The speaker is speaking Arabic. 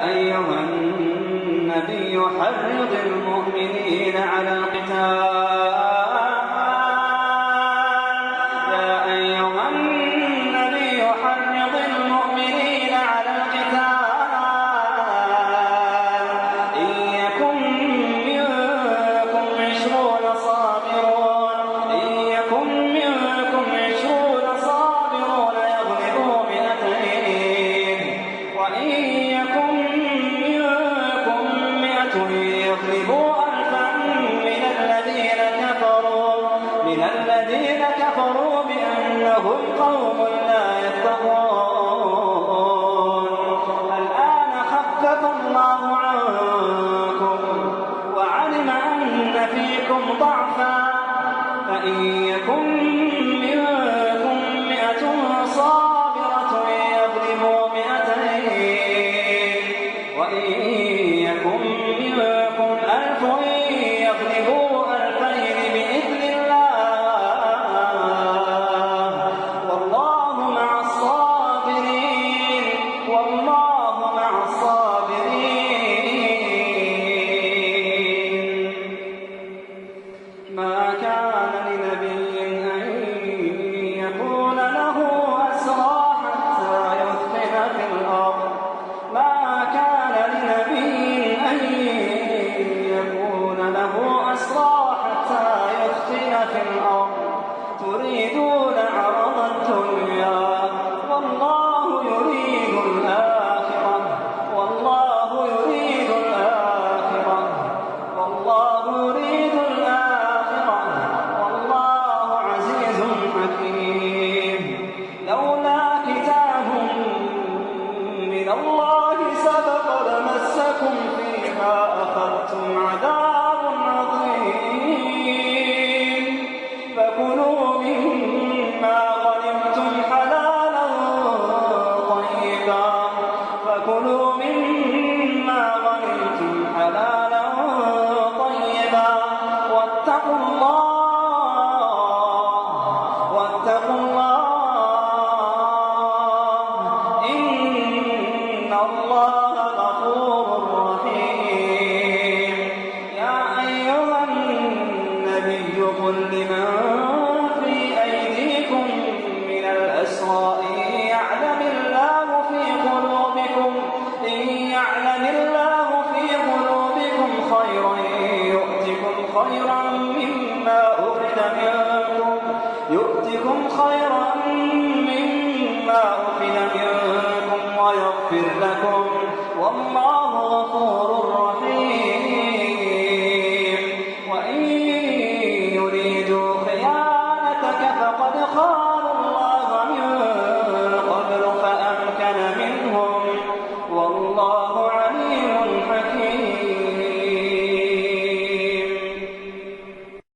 أيها النبي حرض المؤمنين على القتال الذين كفروا بأنهم قوم لا يفقهون. الآن خفف الله عنكم وعلم أن فيكم ضعفا فإن يكن منكم 100 صابرة يغلبوا 200 وإن يكن منكم 1000 يغلبوا 2000 بإذن الله والله مع الصابرين. ما كان لنبي أن يكون له أسرى حتى يثخن في الأرض. ما كان لنبي أن يكون له أسرى حتى يثخن في الأرض تريدون عرض الدنيا والله يريد الآخرة والله يريد الآخرة والله يريد الآخرة والله عزيز حكيم. لولا كتاب من الله سبق لمسكم فيما أخذتم عذاب عظيم فكلوا مما غنمتم حلالا طيبا واتقوا الله إن الله غفور رحيم. يا أيها النبي قل لمن في أيديكم من الأسرى إن يعلم الله في قلوبكم خيرا يؤتكم خيرا